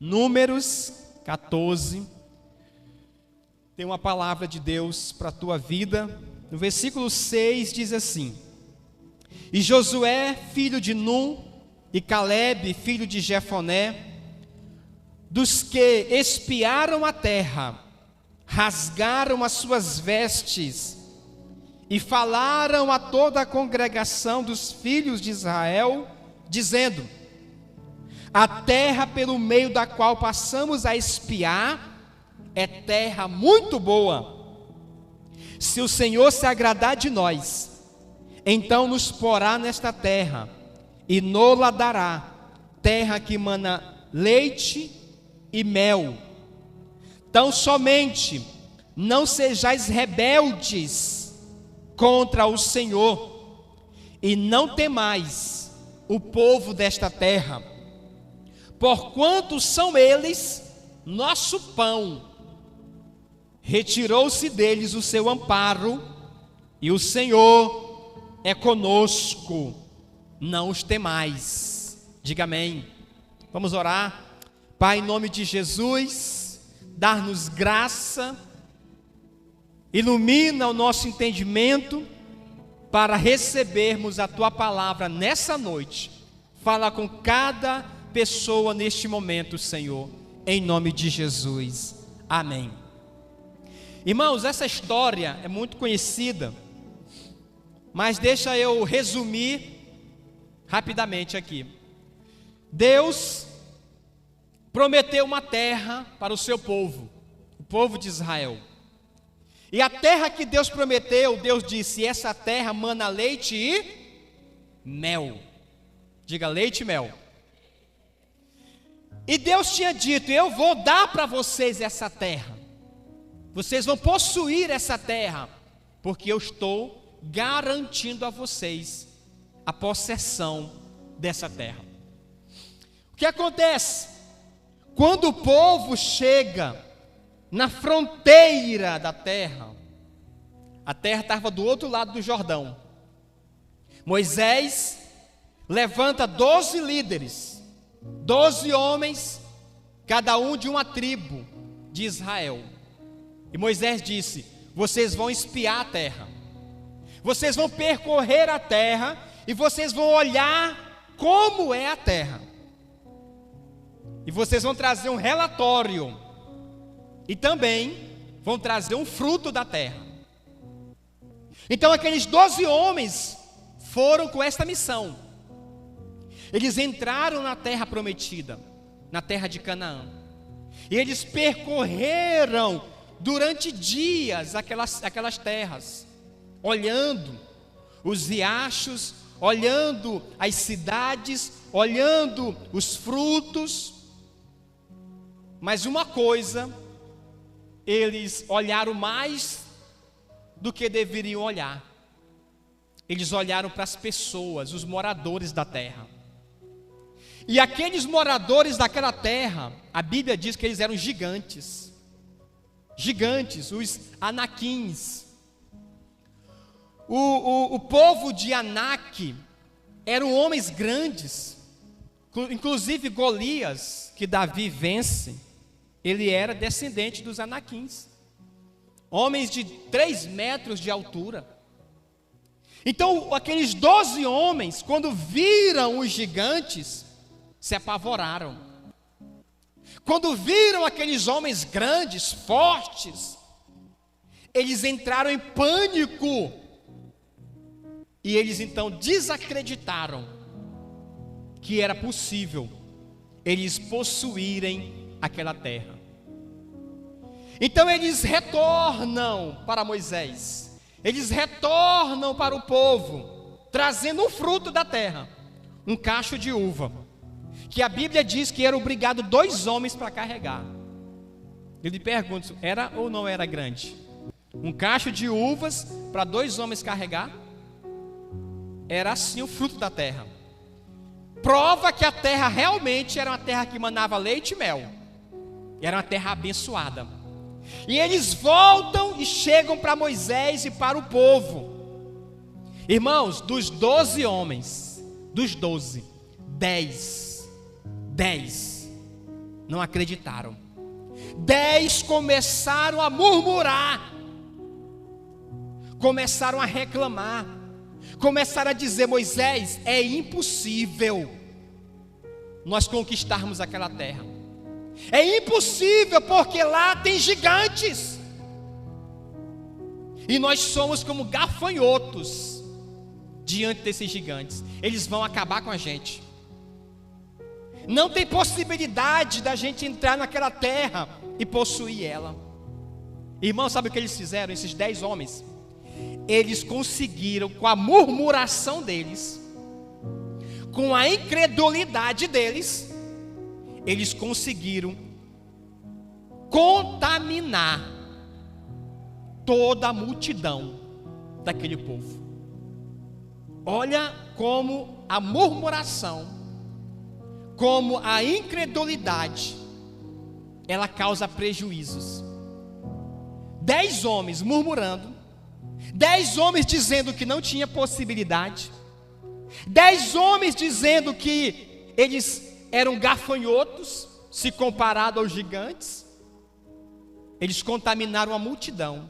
Números 14, tem uma palavra de Deus para a tua vida. No versículo 6 diz assim: E Josué, filho de Num, e Calebe, filho de Jefoné, dos que espiaram a terra, rasgaram as suas vestes e falaram a toda a congregação dos filhos de Israel, dizendo: A terra pelo meio da qual passamos a espiar é terra muito boa. Se o Senhor se agradar de nós, então nos porá nesta terra e nola dará, terra que mana leite e mel. Tão somente não sejais rebeldes contra o Senhor, e não temais o povo desta terra, porquanto são eles nosso pão. Retirou-se deles o seu amparo, e o Senhor é conosco, não os temais. Diga amém. Vamos orar. Pai, em nome de Jesus, dar-nos graça, ilumina o nosso entendimento para recebermos a Tua palavra nessa noite. Fala com cada pessoa neste momento, Senhor, em nome de Jesus. Amém. Irmãos, essa história é muito conhecida, mas deixa eu resumir rapidamente aqui. Deus prometeu uma terra para o seu povo, o povo de Israel. E a terra que Deus prometeu, Deus disse: essa terra mana leite e mel. Diga leite e mel. E Deus tinha dito: eu vou dar para vocês essa terra. Vocês vão possuir essa terra, porque eu estou garantindo a vocês a possessão dessa terra. O que acontece? Quando o povo chega na fronteira da terra, a terra estava do outro lado do Jordão. Moisés levanta 12 líderes, 12 homens, cada um de uma tribo de Israel. E Moisés disse: vocês vão espiar a terra, vocês vão percorrer a terra e vocês vão olhar como é a terra. E vocês vão trazer um relatório e também vão trazer um fruto da terra. Então aqueles 12 homens foram com esta missão. Eles entraram na terra prometida, na terra de Canaã. E eles percorreram durante dias aquelas terras, olhando os riachos, olhando as cidades, olhando os frutos. Mas uma coisa, eles olharam mais do que deveriam olhar. Eles olharam para as pessoas, os moradores da terra. E aqueles moradores daquela terra, a Bíblia diz que eles eram gigantes. Gigantes, os anaquins. O povo de Anak eram homens grandes. Inclusive Golias, que Davi vence, ele era descendente dos anaquins. Homens de 3 metros de altura. Então aqueles 12 homens, quando viram os gigantes, se apavoraram. Quando viram aqueles homens grandes, fortes, eles entraram em pânico. E eles então desacreditaram que era possível eles possuírem aquela terra. Então eles retornam para Moisés, eles retornam para o povo, trazendo um fruto da terra, um cacho de uva, que a Bíblia diz que era obrigado 2 homens para carregar. Eu lhe pergunto, era ou não era grande? Um cacho de uvas para 2 homens carregar? Era assim o fruto da terra. Prova que a terra realmente era uma terra que manava leite e mel. Era uma terra abençoada. E eles voltam e chegam para Moisés e para o povo. Irmãos, dos 12 homens, dos 12, 10 não acreditaram. 10 começaram a murmurar, começaram a reclamar, começaram a dizer: Moisés, é impossível nós conquistarmos aquela terra. É impossível, porque lá tem gigantes. E nós somos como gafanhotos diante desses gigantes. Eles vão acabar com a gente. Não tem possibilidade da gente entrar naquela terra e possuir ela. Irmão, sabe o que eles fizeram? Esses 10 homens, eles conseguiram, com a murmuração deles, com a incredulidade deles, eles conseguiram contaminar toda a multidão daquele povo. Olha como a murmuração, como a incredulidade, ela causa prejuízos. 10 homens murmurando, 10 homens dizendo que não tinha possibilidade, 10 homens dizendo que eles eram gafanhotos, se comparado aos gigantes. Eles contaminaram a multidão,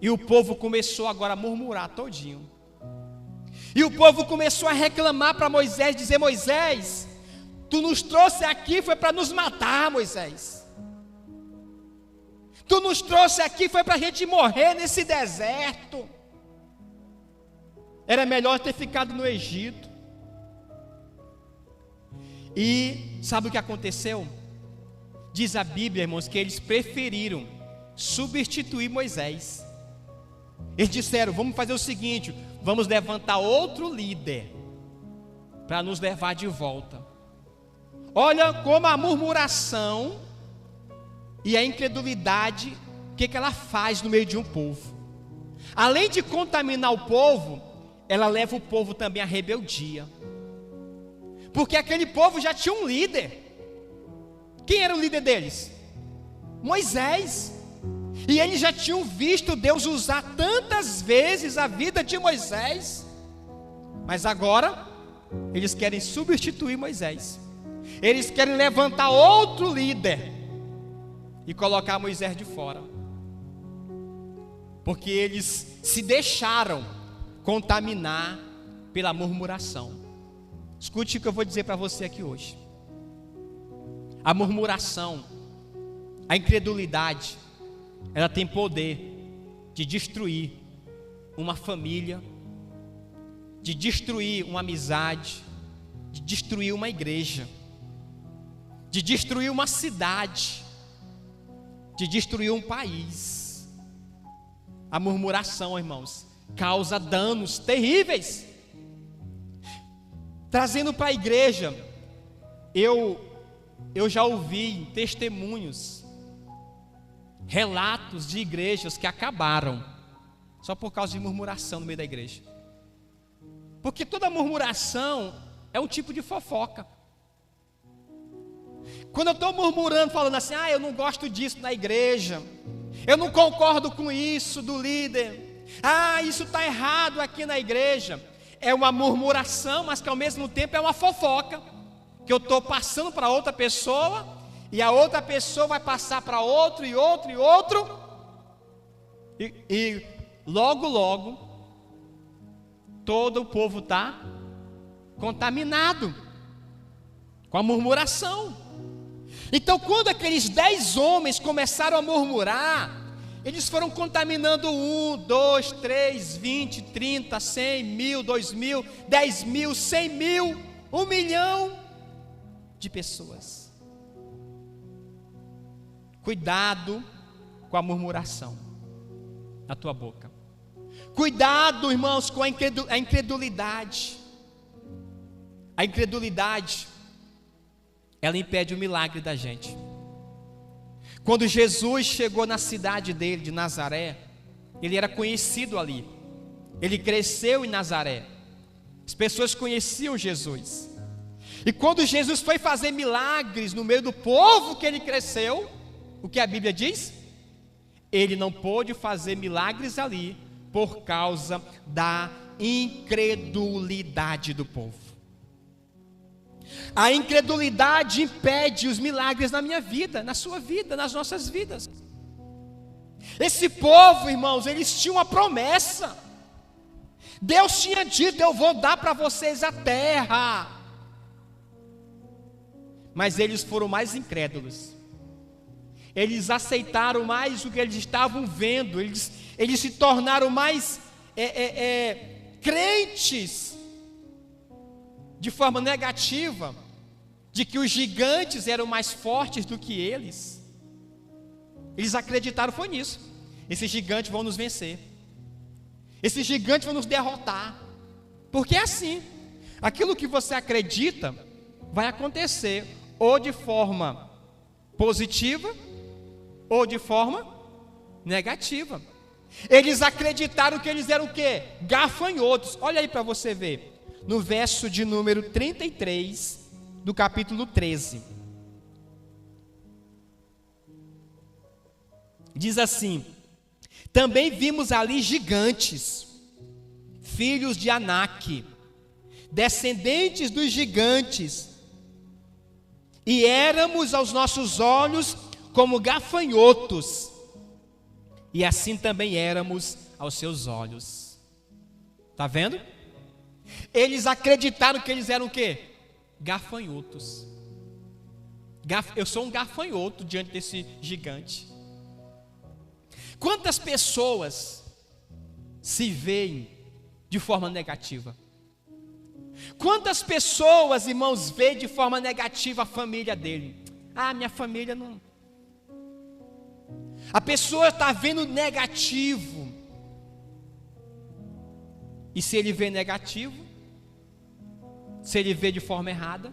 e o povo começou agora a murmurar todinho. E o povo começou a reclamar para Moisés, dizer: Moisés, tu nos trouxe aqui foi para nos matar, Moisés. Tu nos trouxe aqui foi para a gente morrer nesse deserto. Era melhor ter ficado no Egito. E sabe o que aconteceu? Diz a Bíblia, irmãos, que eles preferiram substituir Moisés. Eles disseram: vamos fazer o seguinte, vamos levantar outro líder para nos levar de volta. Olha como a murmuração e a incredulidade, o que ela faz no meio de um povo. Além de contaminar o povo, ela leva o povo também à rebeldia. Porque aquele povo já tinha um líder. Quem era o líder deles? Moisés. E eles já tinham visto Deus usar tantas vezes a vida de Moisés. Mas agora, eles querem substituir Moisés. Eles querem levantar outro líder e colocar Moisés de fora. Porque eles se deixaram contaminar pela murmuração. Escute o que eu vou dizer para você aqui hoje. A murmuração, a incredulidade, ela tem poder de destruir uma família, de destruir uma amizade, de destruir uma igreja, de destruir uma cidade, de destruir um país. A murmuração, irmãos, causa danos terríveis. Trazendo para a igreja, eu já ouvi testemunhos, relatos de igrejas que acabaram só por causa de murmuração no meio da igreja. Porque toda murmuração é um tipo de fofoca. Quando eu estou murmurando, falando assim: eu não gosto disso na igreja, eu não concordo com isso do líder, isso está errado aqui na igreja. É uma murmuração, mas que ao mesmo tempo é uma fofoca, que eu estou passando para outra pessoa, e a outra pessoa vai passar para outro, e outro, e outro, e logo, logo, todo o povo está contaminado com a murmuração. Então, quando aqueles 10 homens começaram a murmurar, eles foram contaminando 1, 2, 3, 20, 30, 100, 1000, 2000, 10 mil, 100 mil, 1 milhão de pessoas. Cuidado com a murmuração na tua boca. Cuidado, irmãos, com a incredulidade. A incredulidade, ela impede o milagre da gente. Quando Jesus chegou na cidade dele, de Nazaré, ele era conhecido ali. Ele cresceu em Nazaré. As pessoas conheciam Jesus. E quando Jesus foi fazer milagres no meio do povo que ele cresceu, o que a Bíblia diz? Ele não pôde fazer milagres ali por causa da incredulidade do povo. A incredulidade impede os milagres na minha vida, na sua vida, nas nossas vidas. Esse povo, irmãos, eles tinham uma promessa. Deus tinha dito: eu vou dar para vocês a terra. Mas eles foram mais incrédulos. Eles aceitaram mais o que eles estavam vendo. Eles se tornaram mais crentes de forma negativa, de que os gigantes eram mais fortes do que eles. Eles acreditaram foi nisso. Esses gigantes vão nos vencer. Esses gigantes vão nos derrotar. Porque é assim. Aquilo que você acredita vai acontecer ou de forma positiva ou de forma negativa. Eles acreditaram que eles eram o quê? Gafanhotos. Olha aí para você ver. No verso de número 33 do capítulo 13. Diz assim: também vimos ali gigantes, filhos de Anak, descendentes dos gigantes, e éramos aos nossos olhos como gafanhotos, e assim também éramos aos seus olhos. Está vendo? Eles acreditaram que eles eram o quê? Gafanhotos. Eu sou um gafanhoto diante desse gigante. Quantas pessoas se veem de forma negativa? Quantas pessoas, irmãos, veem de forma negativa a família dele? Ah, minha família não. A pessoa está vendo negativo. E se ele vê negativo, se ele vê de forma errada,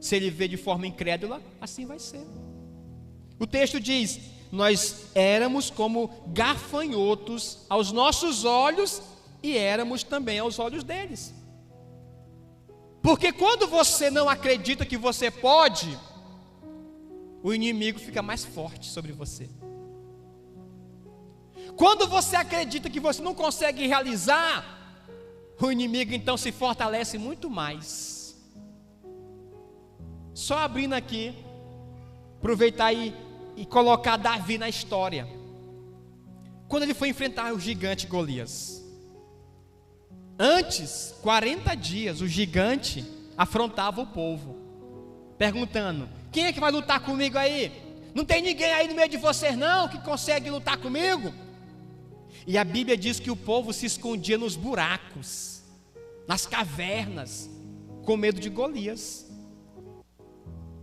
se ele vê de forma incrédula, assim vai ser. O texto diz: nós éramos como gafanhotos aos nossos olhos e éramos também aos olhos deles. Porque quando você não acredita que você pode, o inimigo fica mais forte sobre você. Quando você acredita que você não consegue realizar, o inimigo então se fortalece muito mais. Só abrindo aqui, aproveitar e colocar Davi na história. Quando ele foi enfrentar o gigante Golias, antes, 40 dias, o gigante afrontava o povo, perguntando: quem é que vai lutar comigo aí? Não tem ninguém aí no meio de vocês não que consegue lutar comigo? E a Bíblia diz que o povo se escondia nos buracos, nas cavernas, com medo de Golias.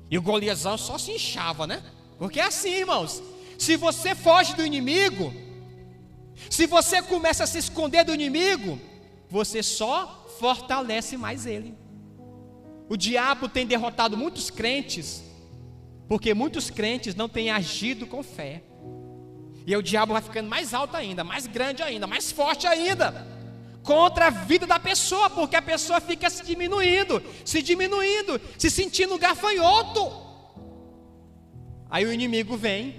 E o Goliasão só se inchava, né? Porque é assim, irmãos, se você foge do inimigo, se você começa a se esconder do inimigo, você só fortalece mais ele. O diabo tem derrotado muitos crentes, porque muitos crentes não têm agido com fé. E aí o diabo vai ficando mais alto ainda, mais grande ainda, mais forte ainda, contra a vida da pessoa, porque a pessoa fica se diminuindo, se sentindo gafanhoto. Aí o inimigo vem.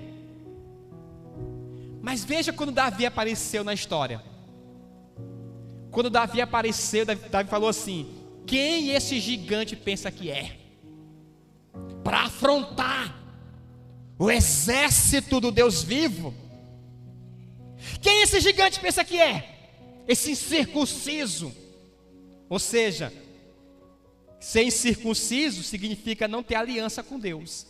Mas veja quando Davi apareceu na história. Quando Davi apareceu, Davi falou assim: quem esse gigante pensa que é? Para afrontar o exército do Deus vivo. Quem esse gigante pensa que é? Esse incircunciso. Ou seja, ser incircunciso significa não ter aliança com Deus.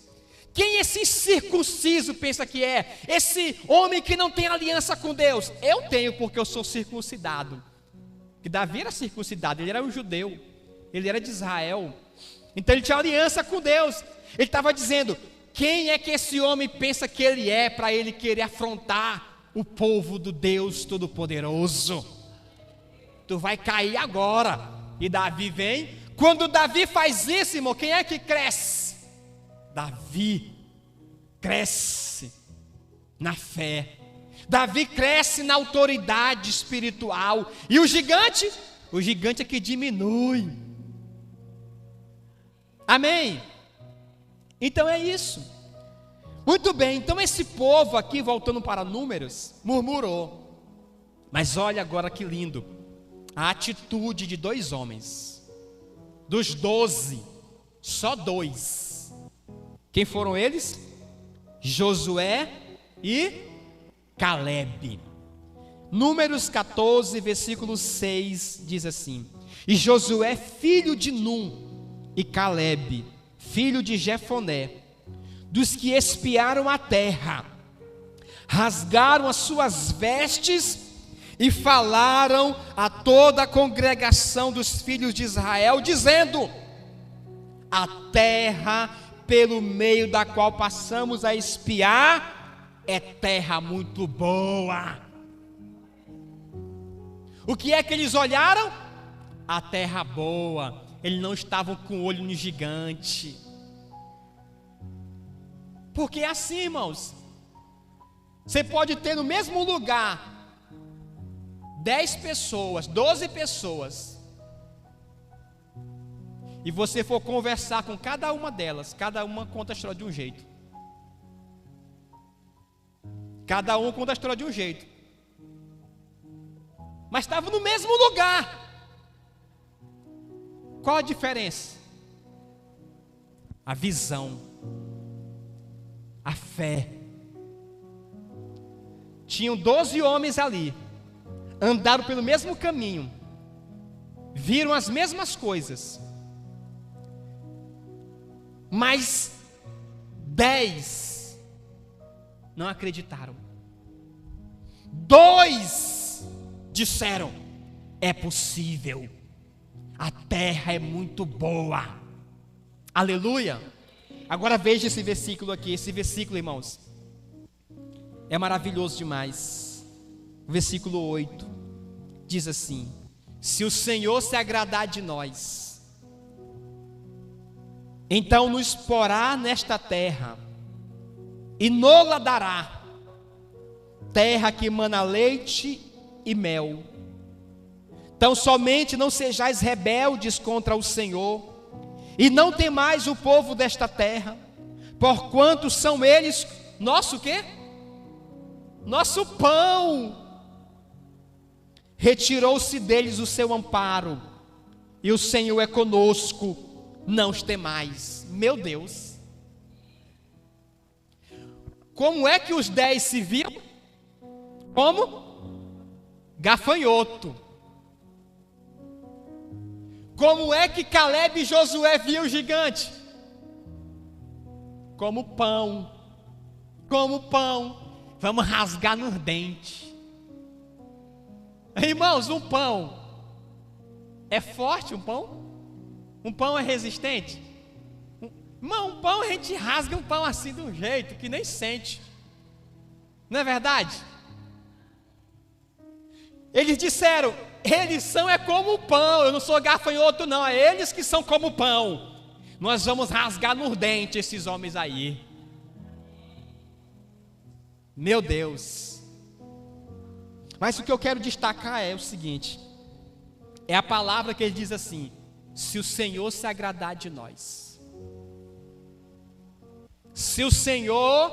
Quem esse incircunciso pensa que é? Esse homem que não tem aliança com Deus. Eu tenho, porque eu sou circuncidado. Que Davi era circuncidado, ele era um judeu, ele era de Israel, então ele tinha aliança com Deus. Ele estava dizendo: quem é que esse homem pensa que ele é, para ele querer afrontar o povo do Deus Todo-Poderoso? Tu vai cair agora. E Davi vem. Quando Davi faz isso, irmão, quem é que cresce? Davi cresce na fé. Davi cresce na autoridade espiritual. E o gigante? O gigante é que diminui. Amém? Então é isso. Muito bem, então esse povo aqui, voltando para Números, murmurou. Mas olha agora que lindo, a atitude de dois homens, dos 12, Só 2. Quem foram eles? Josué e Calebe. Números 14, versículo 6 diz assim: E Josué, filho de Num, e Calebe, filho de Jefoné, dos que espiaram a terra, rasgaram as suas vestes e falaram a toda a congregação dos filhos de Israel, dizendo: a terra pelo meio da qual passamos a espiar é terra muito boa. O que é que eles olharam? A terra boa. Eles não estavam com o olho no gigante. Porque é assim, irmãos. Você pode ter no mesmo lugar 10 pessoas, 12 pessoas, e você for conversar com cada uma delas, cada uma conta a história de um jeito. Cada um conta a história de um jeito. Mas estavam no mesmo lugar. Qual a diferença? A visão, a fé. Tinham 12 homens ali, andaram pelo mesmo caminho, viram as mesmas coisas, mas 10 não acreditaram. 2 disseram: é possível, a terra é muito boa. Aleluia. Agora veja esse versículo aqui. Esse versículo, irmãos, é maravilhoso demais. Versículo 8 diz assim: se o Senhor se agradar de nós, então nos porá nesta terra e nola dará, terra que emana leite e mel. Então somente não sejais rebeldes contra o Senhor, e não temais o povo desta terra, porquanto são eles nosso quê? Nosso pão. Retirou-se deles o seu amparo, e o Senhor é conosco, não os temais. Meu Deus, como é que os 10 se viram? Como? Gafanhoto. Como é que Calebe e Josué viam o gigante? Como pão. Como pão. Vamos rasgar nos dentes. Irmãos, um pão é forte, um pão? Um pão é resistente? Irmão, um pão a gente rasga um pão assim de um jeito que nem sente. Não é verdade? Eles disseram: eles são como o pão. Eu não sou gafanhoto não, é eles que são como o pão. Nós vamos rasgar nos dentes esses homens aí. Meu Deus. Mas o que eu quero destacar é o seguinte: é a palavra que ele diz assim: se o Senhor se agradar de nós. Se o Senhor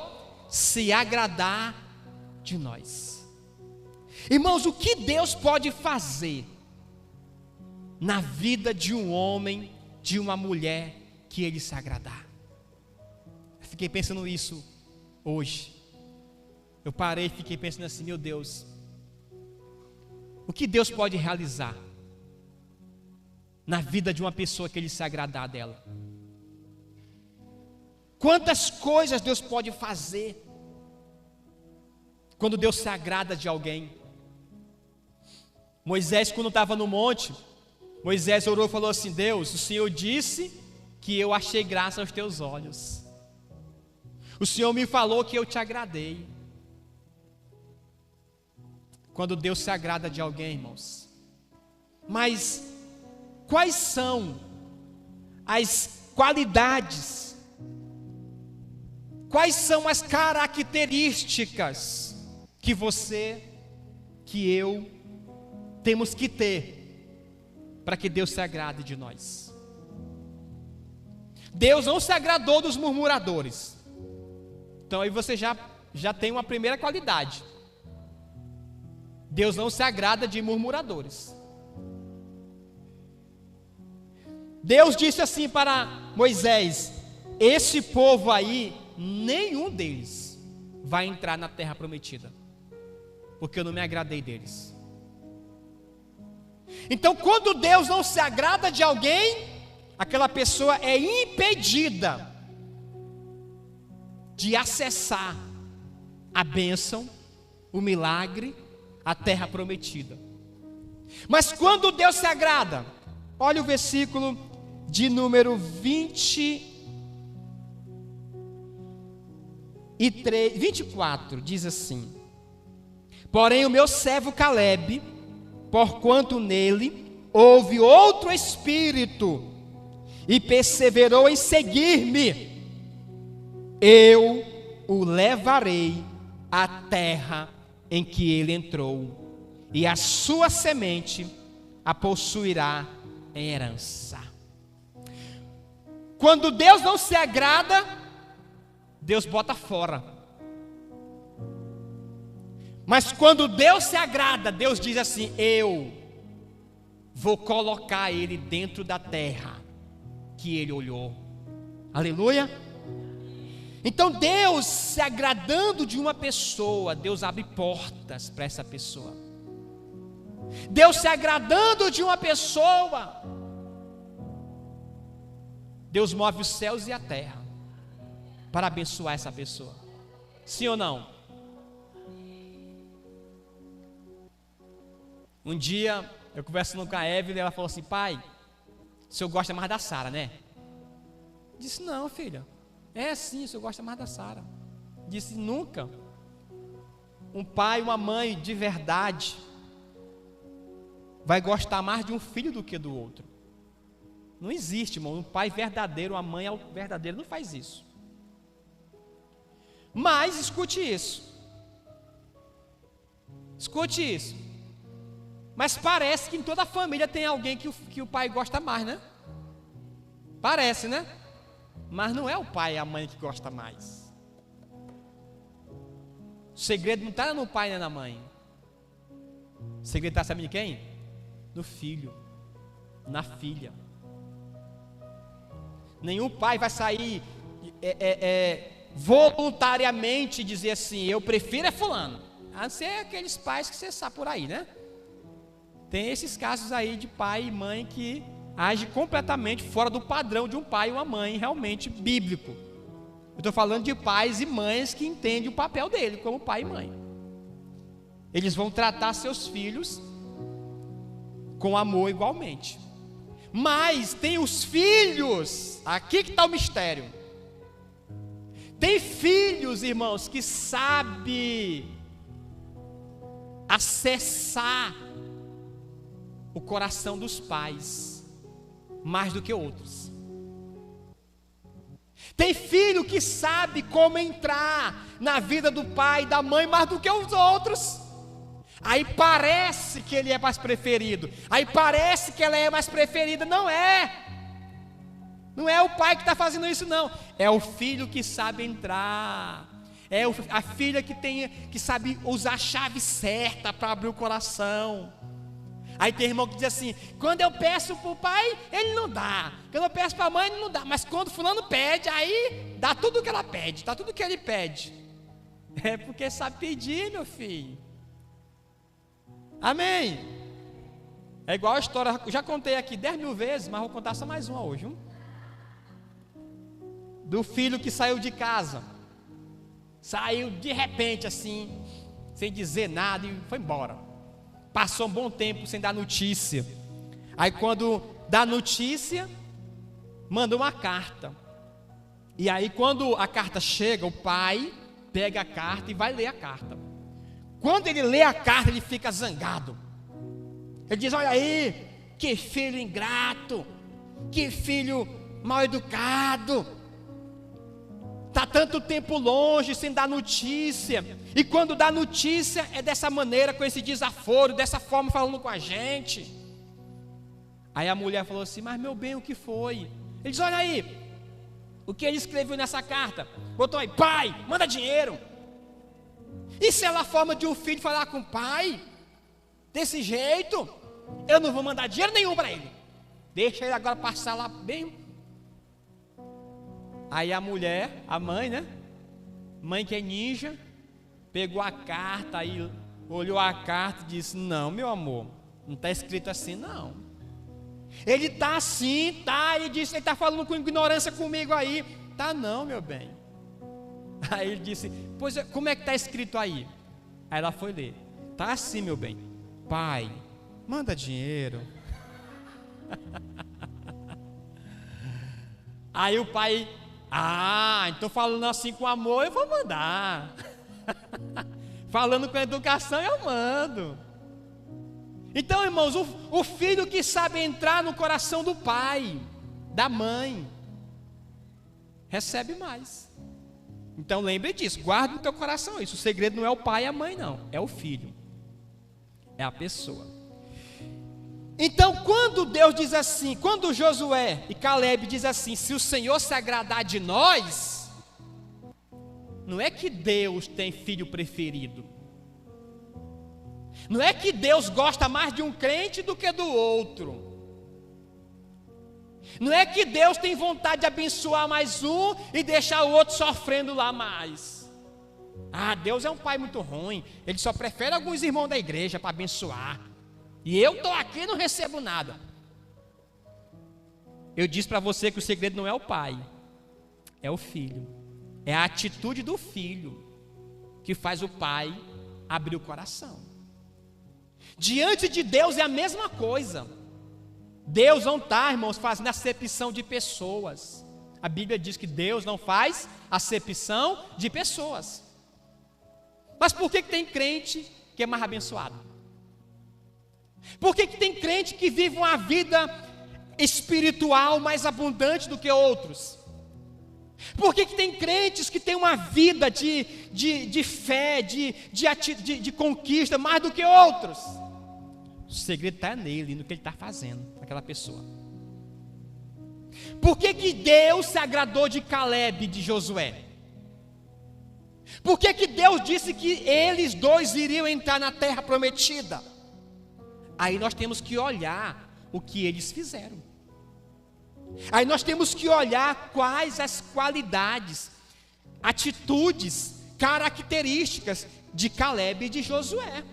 se agradar de nós. Irmãos, o que Deus pode fazer na vida de um homem, de uma mulher, que Ele se agradar? Eu fiquei pensando isso hoje. Eu parei e fiquei pensando assim: meu Deus, o que Deus pode realizar na vida de uma pessoa que Ele se agradar dela? Quantas coisas Deus pode fazer quando Deus se agrada de alguém? Moisés, quando estava no monte, Moisés orou e falou assim: Deus, o Senhor disse que eu achei graça aos teus olhos. O Senhor me falou que eu te agradei. Quando Deus se agrada de alguém, irmãos. Mas quais são as qualidades, quais são as características que você, que eu temos que ter para que Deus se agrade de nós? Deus não se agradou dos murmuradores. Então aí você já tem uma primeira qualidade. Deus não se agrada de murmuradores. Deus disse assim para Moisés: esse povo aí, nenhum deles vai entrar na terra prometida, porque eu não me agradei deles. Então, quando Deus não se agrada de alguém, aquela pessoa é impedida de acessar a bênção, o milagre, a terra prometida. Mas quando Deus se agrada, olha o versículo de número 24, diz assim: porém o meu servo Calebe, porquanto nele houve outro espírito, e perseverou em seguir-me, eu o levarei à terra em que ele entrou, e a sua semente a possuirá em herança. Quando Deus não se agrada, Deus bota fora. Mas quando Deus se agrada, Deus diz assim: eu vou colocar ele dentro da terra que ele olhou. Aleluia. Então Deus se agradando de uma pessoa, Deus abre portas para essa pessoa. Deus se agradando de uma pessoa, Deus move os céus e a terra para abençoar essa pessoa. Sim ou não? Um dia eu conversando com a Evelyn, ela falou assim: pai, o senhor gosta mais da Sara, né? Eu disse: não, filha, é sim, o senhor gosta mais da Sara. Disse: nunca um pai e uma mãe de verdade vai gostar mais de um filho do que do outro. Não existe, irmão, um pai verdadeiro, uma mãe verdadeira não faz isso. Mas escute isso. Escute isso. Mas parece que em toda a família tem alguém que o pai gosta mais, né? Parece, né? Mas não é o pai e a mãe que gosta mais. O segredo não está no pai nem na mãe. O segredo está, sabe de quem? No filho, na filha. Nenhum pai vai sair voluntariamente dizer assim: eu prefiro é fulano. A não ser aqueles pais que você sabe por aí, né? Tem esses casos aí de pai e mãe que age completamente fora do padrão de um pai e uma mãe realmente bíblico. Eu estou falando de pais e mães que entendem o papel dele como pai e mãe. Eles vão tratar seus filhos com amor igualmente. Mas tem os filhos, aqui que está o mistério. Tem filhos, irmãos, que sabem acessar o coração dos pais mais do que outros. Tem filho que sabe como entrar na vida do pai e da mãe mais do que os outros. Aí parece que ele é mais preferido, aí parece que ela é mais preferida. Não é. Não é o pai que está fazendo isso, não. É o filho que sabe entrar. É a filha que sabe usar a chave certa para abrir o coração. Aí tem irmão que diz assim: quando eu peço para o pai, ele não dá. Quando eu peço para a mãe, ele não dá. Mas quando fulano pede, aí dá tudo o que ela pede, dá tudo o que ele pede. É porque sabe pedir, meu filho. Amém. É igual a história, já contei aqui 10 mil vezes, mas vou contar só mais uma hoje. Do filho que saiu de casa. Saiu de repente assim, sem dizer nada, e foi embora. Passou um bom tempo sem dar notícia. Aí quando dá notícia, manda uma carta. E aí quando a carta chega, o pai pega a carta e vai ler a carta. Quando ele lê a carta, ele fica zangado. Ele diz: olha aí, que filho ingrato, que filho mal educado, está tanto tempo longe sem dar notícia, e quando dá notícia é dessa maneira, com esse desaforo, dessa forma falando com a gente. Aí a mulher falou assim: mas meu bem, o que foi? Ele diz: olha aí, o que ele escreveu nessa carta? Botou aí: pai, manda dinheiro. Isso é a forma de um filho falar com o pai? Desse jeito? Eu não vou mandar dinheiro nenhum para ele. Deixa ele agora passar lá bem. Aí a mulher, a mãe, né? Mãe que é ninja, pegou a carta, aí olhou a carta e disse: não, meu amor, não está escrito assim não. Ele está assim, tá? Ele disse, ele está falando com ignorância comigo aí. Tá não, meu bem. Aí ele disse: pois como é que está escrito aí? Aí ela foi ler. Tá assim, meu bem. Pai, manda dinheiro. Aí o pai: então falando assim com amor, eu vou mandar. Falando com educação, eu mando. Então, irmãos, o filho que sabe entrar no coração do pai, da mãe, recebe mais. Então lembre disso, guarde no teu coração isso. O segredo não é o pai e a mãe, não, é o filho, é a pessoa. Então, quando Deus diz assim, quando Josué e Caleb diz assim: se o Senhor se agradar de nós, não é que Deus tem filho preferido, não é que Deus gosta mais de um crente do que do outro, não é que Deus tem vontade de abençoar mais um e deixar o outro sofrendo lá mais. Deus é um pai muito ruim, ele só prefere alguns irmãos da igreja para abençoar, e eu estou aqui e não recebo nada. Eu disse para você que o segredo não é o pai, é o filho. É a atitude do filho que faz o pai abrir o coração. Diante de Deus é a mesma coisa. Deus não está, irmãos, fazendo acepção de pessoas. A Bíblia diz que Deus não faz acepção de pessoas. Mas por que tem crente que é mais abençoado? Por que tem crente que vive uma vida espiritual mais abundante do que outros? Por que tem crentes que têm uma vida de fé, de conquista mais do que outros? O segredo está nele, no que ele está fazendo, naquela pessoa. Por que Deus se agradou de Caleb e de Josué? Por que Deus disse que eles dois iriam entrar na terra prometida? Aí nós temos que olhar o que eles fizeram. Aí nós temos que olhar quais as qualidades, atitudes, características de Caleb e de Josué.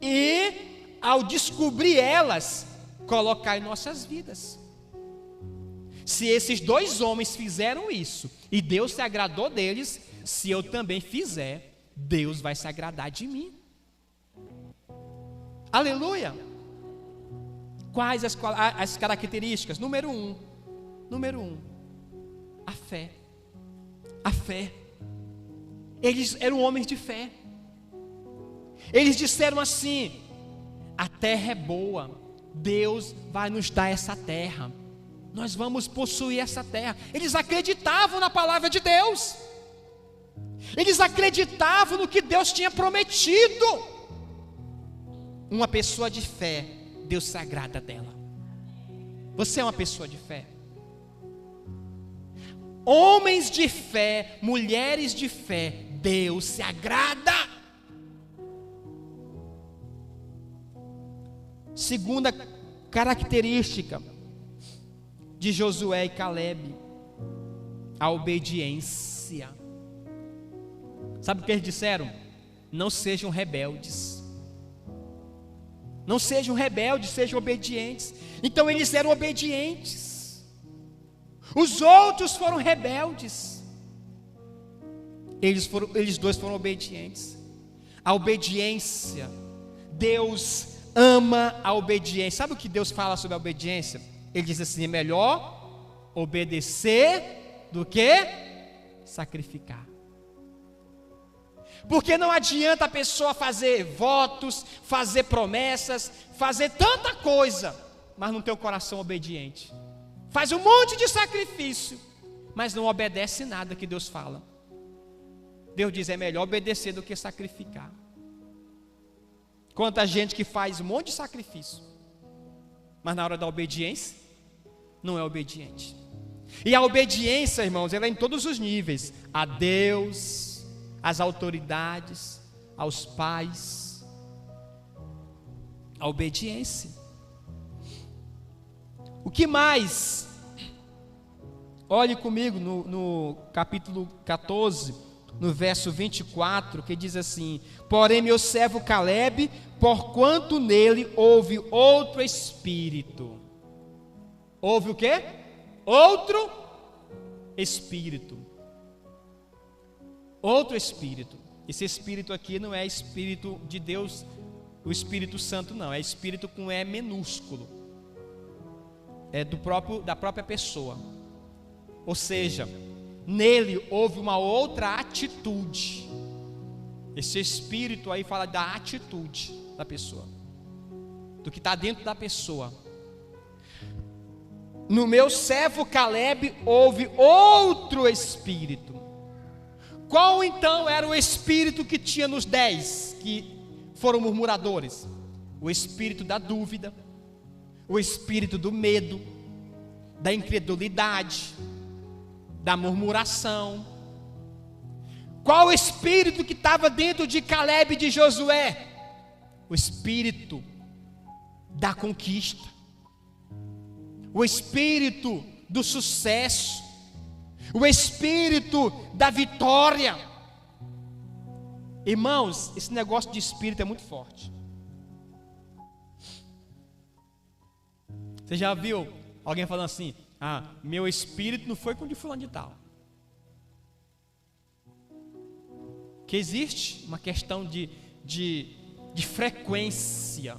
E ao descobrir elas, colocar em nossas vidas. Se esses dois homens fizeram isso e Deus se agradou deles, se eu também fizer, Deus vai se agradar de mim. Aleluia! Quais as características? Número um, a fé. A fé. Eles eram homens de fé. Eles disseram assim: a terra é boa, Deus vai nos dar essa terra, nós vamos possuir essa terra. Eles acreditavam na palavra de Deus, eles acreditavam no que Deus tinha prometido. Uma pessoa de fé, Deus se agrada dela. Você é uma pessoa de fé? Homens de fé, mulheres de fé, Deus se agrada. Segunda característica de Josué e Caleb: a obediência. Sabe o que eles disseram? Não sejam rebeldes. Não sejam rebeldes, sejam obedientes. Então eles eram obedientes. Os outros foram rebeldes. Eles dois foram obedientes. A obediência, Deus ama a obediência. Sabe o que Deus fala sobre a obediência? Ele diz assim: é melhor obedecer do que sacrificar. Porque não adianta a pessoa fazer votos, fazer promessas, fazer tanta coisa, mas não ter o coração obediente. Faz um monte de sacrifício, mas não obedece nada que Deus fala. Deus diz: é melhor obedecer do que sacrificar. Quanta gente que faz um monte de sacrifício, mas na hora da obediência, não é obediente. E a obediência, irmãos, ela é em todos os níveis: a Deus, às autoridades, aos pais. A obediência. O que mais? Olhe comigo no capítulo 14, no verso 24, que diz assim: porém meu servo Caleb, porquanto nele houve outro espírito. Houve o quê? Outro espírito. Outro espírito. Esse espírito aqui não é espírito de Deus, o Espírito Santo não, é espírito com E minúsculo. É da própria pessoa. Ou seja, nele houve uma outra atitude. Esse espírito aí fala da atitude da pessoa, do que está dentro da pessoa. No meu servo Caleb houve outro espírito. Qual então era o espírito que tinha nos 10 que foram murmuradores? O espírito da dúvida, o espírito do medo, da incredulidade, da murmuração. Qual o espírito que estava dentro de Caleb e de Josué? O espírito da conquista, o espírito do sucesso, o espírito da vitória. Irmãos, esse negócio de espírito é muito forte. Você já viu alguém falando assim: meu espírito não foi com o de fulano de tal? Que existe uma questão de frequência.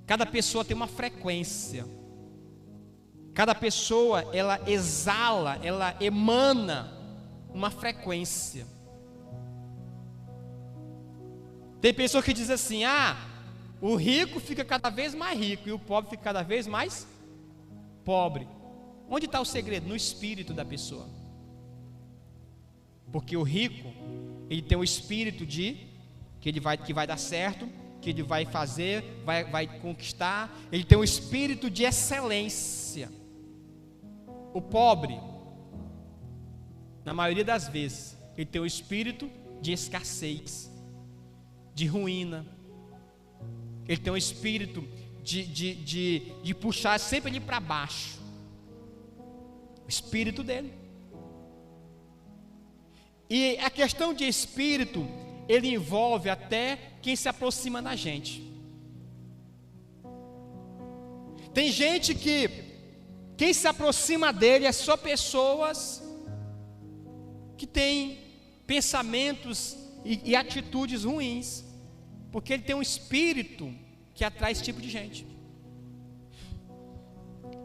Cada pessoa tem uma frequência. Cada pessoa, ela exala, ela emana uma frequência. Tem pessoa que diz assim: o rico fica cada vez mais rico e o pobre fica cada vez mais pobre. Onde está o segredo? No espírito da pessoa. Porque o rico, ele tem o espírito que vai dar certo, que ele vai fazer, vai conquistar. Ele tem o espírito de excelência. O pobre, na maioria das vezes, ele tem o espírito de escassez, de ruína. Ele tem o espírito de puxar sempre ele para baixo. O espírito dele. E a questão de espírito, ele envolve até quem se aproxima da gente. Tem gente que quem se aproxima dele é só pessoas que têm pensamentos e atitudes ruins, porque ele tem um espírito que atrai esse tipo de gente.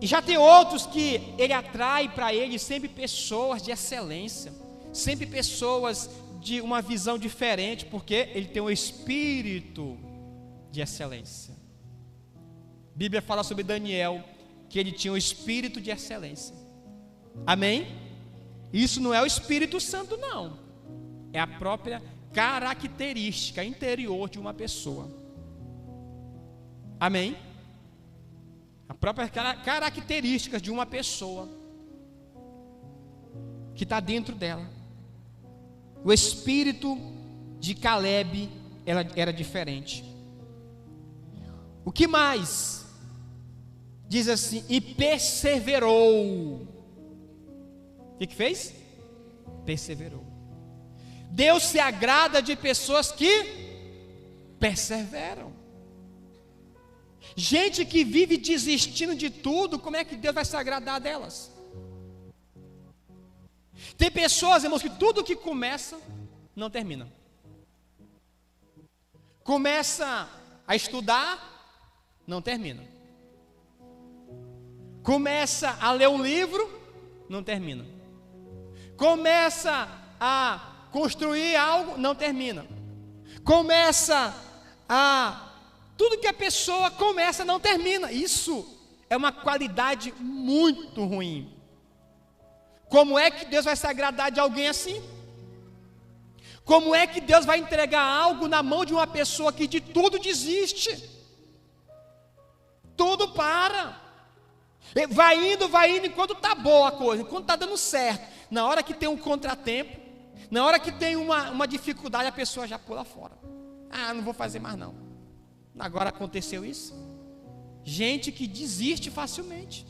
E já tem outros que ele atrai para ele sempre pessoas de excelência, sempre pessoas de uma visão diferente, porque ele tem um espírito de excelência. A Bíblia fala sobre Daniel, que ele tinha um espírito de excelência. Amém? Isso não é o Espírito Santo, não. É a própria característica interior de uma pessoa. Amém? A própria característica de uma pessoa que está dentro dela. O espírito de Caleb era diferente. O que mais? Diz assim: e perseverou. O que fez? Perseverou. Deus se agrada de pessoas que perseveram. Gente que vive desistindo de tudo, como é que Deus vai se agradar delas? Tem pessoas, irmãos, que tudo que começa, não termina. Começa a estudar, não termina. Começa a ler um livro, não termina. Começa a construir algo, não termina. Começa a... Tudo que a pessoa começa, não termina. Isso é uma qualidade muito ruim. Como é que Deus vai se agradar de alguém assim? Como é que Deus vai entregar algo na mão de uma pessoa que de tudo desiste? Tudo para. Vai indo, enquanto está boa a coisa, enquanto está dando certo. Na hora que tem um contratempo, na hora que tem uma dificuldade, a pessoa já pula fora. Não vou fazer mais não. Agora aconteceu isso, gente que desiste facilmente.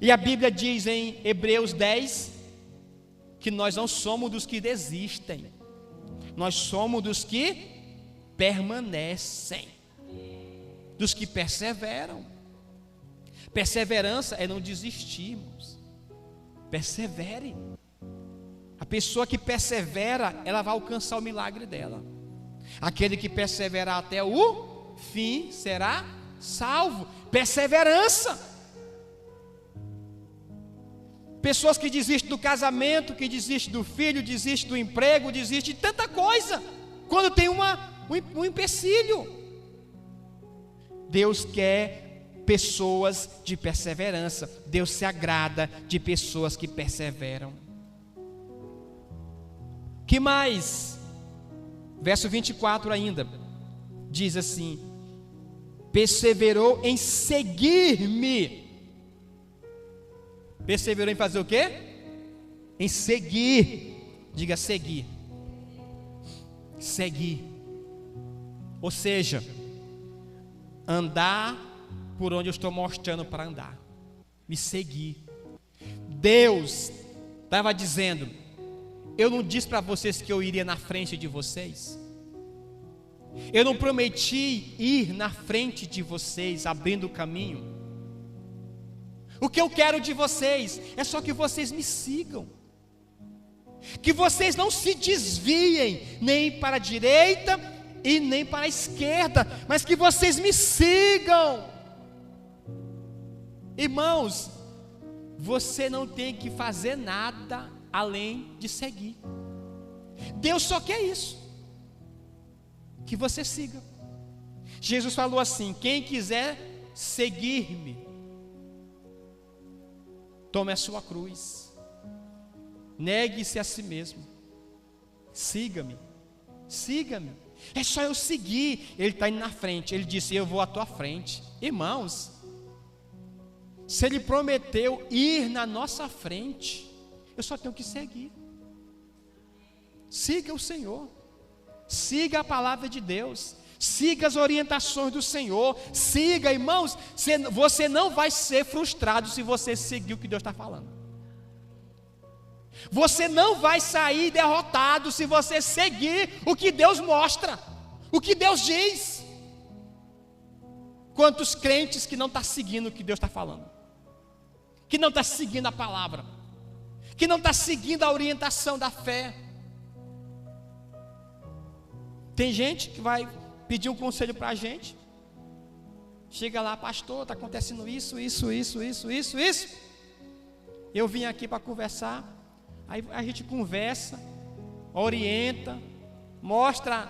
E a Bíblia diz em Hebreus 10 que nós não somos dos que desistem, nós somos dos que permanecem, dos que perseveram. Perseverança é não desistirmos. Persevere. A pessoa que persevera, ela vai alcançar o milagre dela. Aquele que perseverar até o fim será salvo. Perseverança. Pessoas que desistem do casamento, que desistem do filho, desistem do emprego, desistem de tanta coisa, quando tem um empecilho. Deus quer pessoas de perseverança. Deus se agrada de pessoas que perseveram. Que mais? Verso 24 ainda, diz assim: perseverou em seguir-me. Perseverou em fazer o quê? Em seguir. Diga seguir. Seguir. Ou seja, andar por onde eu estou mostrando para andar. Me seguir. Deus estava dizendo: eu não disse para vocês que eu iria na frente de vocês? Eu não prometi ir na frente de vocês, abrindo o caminho? O que eu quero de vocês é só que vocês me sigam, que vocês não se desviem nem para a direita e nem para a esquerda, mas que vocês me sigam. Irmãos, você não tem que fazer nada além de seguir. Deus só quer isso, que você siga. Jesus falou assim: quem quiser seguir-me, tome a sua cruz, negue-se a si mesmo, siga-me, siga-me. É só eu seguir. Ele está indo na frente, ele disse: eu vou à tua frente. Irmãos, se ele prometeu ir na nossa frente, eu só tenho que seguir. Siga o Senhor, siga a palavra de Deus, siga as orientações do Senhor, siga, irmãos. Você não vai ser frustrado se você seguir o que Deus está falando. Você não vai sair derrotado se você seguir o que Deus mostra, o que Deus diz. Quantos crentes que não estão seguindo o que Deus está falando, que não está seguindo a palavra, que não está seguindo a orientação da fé. Tem gente que vai pedir um conselho para a gente, chega lá: pastor, está acontecendo isso. Eu vim aqui para conversar. Aí a gente conversa, orienta, mostra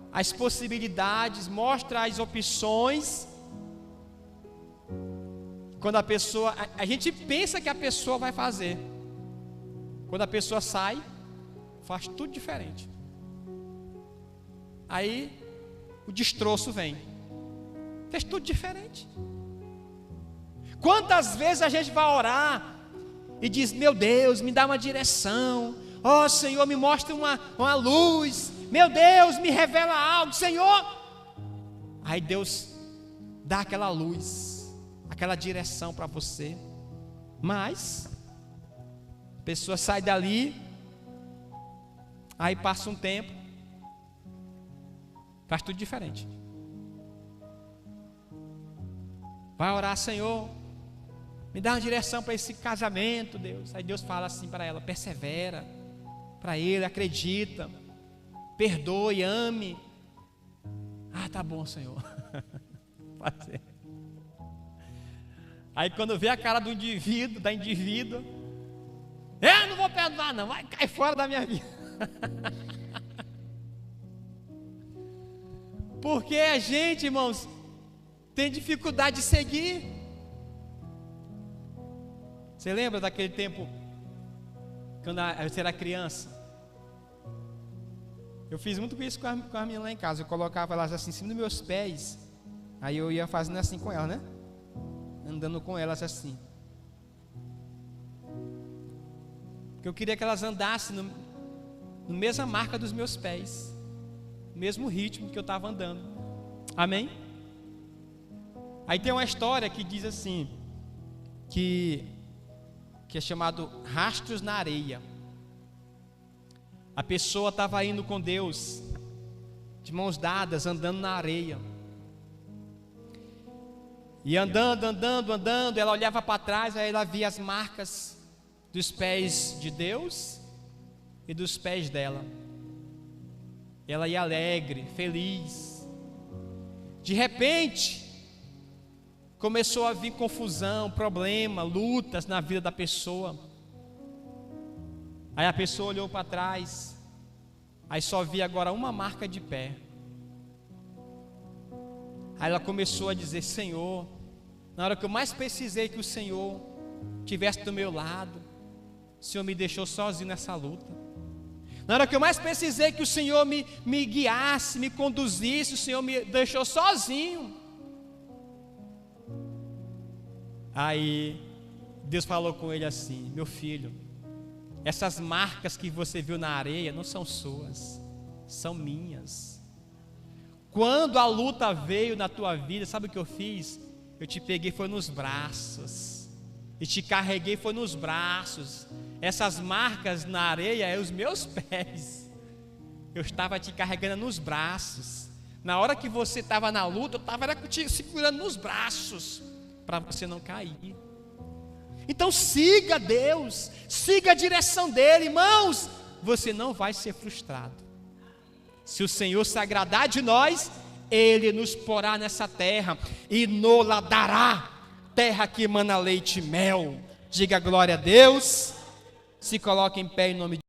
as possibilidades, mostra as opções. Quando a gente pensa que a pessoa vai fazer, quando a pessoa sai, faz tudo diferente. Aí o destroço vem, fez tudo diferente. Quantas vezes a gente vai orar e diz: meu Deus, me dá uma direção, ó Senhor, me mostra uma luz, meu Deus, me revela algo, Senhor. Aí Deus dá aquela luz, aquela direção para você, mas a pessoa sai dali, aí passa um tempo, faz tudo diferente. Vai orar: Senhor, me dá uma direção para esse casamento, Deus. Aí Deus fala assim para ela: persevera para ele, acredita, perdoe, ame. Ah, tá bom, Senhor. Fazer. Aí quando vê a cara do indivíduo, eu não vou perdoar não, vai cair fora da minha vida. Porque a gente, irmãos, tem dificuldade de seguir. Você lembra daquele tempo, quando você era criança? Eu fiz muito isso com a minha lá em casa. Eu colocava elas assim em cima dos meus pés, aí eu ia fazendo assim com elas, né? Andando com elas assim, porque eu queria que elas andassem no mesma marca dos meus pés, no mesmo ritmo que eu estava andando. Amém? Aí tem uma história que diz assim, que é chamado rastros na areia. A pessoa estava indo com Deus, de mãos dadas, andando na areia. E andando, ela olhava para trás, aí ela via as marcas dos pés de Deus e dos pés dela. Ela ia alegre, feliz. De repente, começou a vir confusão, problema, lutas na vida da pessoa. Aí a pessoa olhou para trás, aí só via agora uma marca de pé. Aí ela começou a dizer: Senhor, na hora que eu mais precisei que o Senhor estivesse do meu lado, o Senhor me deixou sozinho nessa luta. Na hora que eu mais precisei que o Senhor me guiasse, me conduzisse, o Senhor me deixou sozinho. Aí Deus falou com ele assim: meu filho, essas marcas que você viu na areia não são suas, são minhas. Quando a luta veio na tua vida, sabe o que eu fiz? Eu te peguei, foi nos braços, e te carreguei, foi nos braços. Essas marcas na areia é os meus pés. Eu estava te carregando nos braços. Na hora que você estava na luta, eu estava te segurando nos braços, para você não cair. Então siga Deus, siga a direção dele, irmãos. Você não vai ser frustrado. Se o Senhor se agradar de nós, Ele nos porá nessa terra e nos dará terra que emana leite e mel. Diga glória a Deus. Se coloque em pé em nome de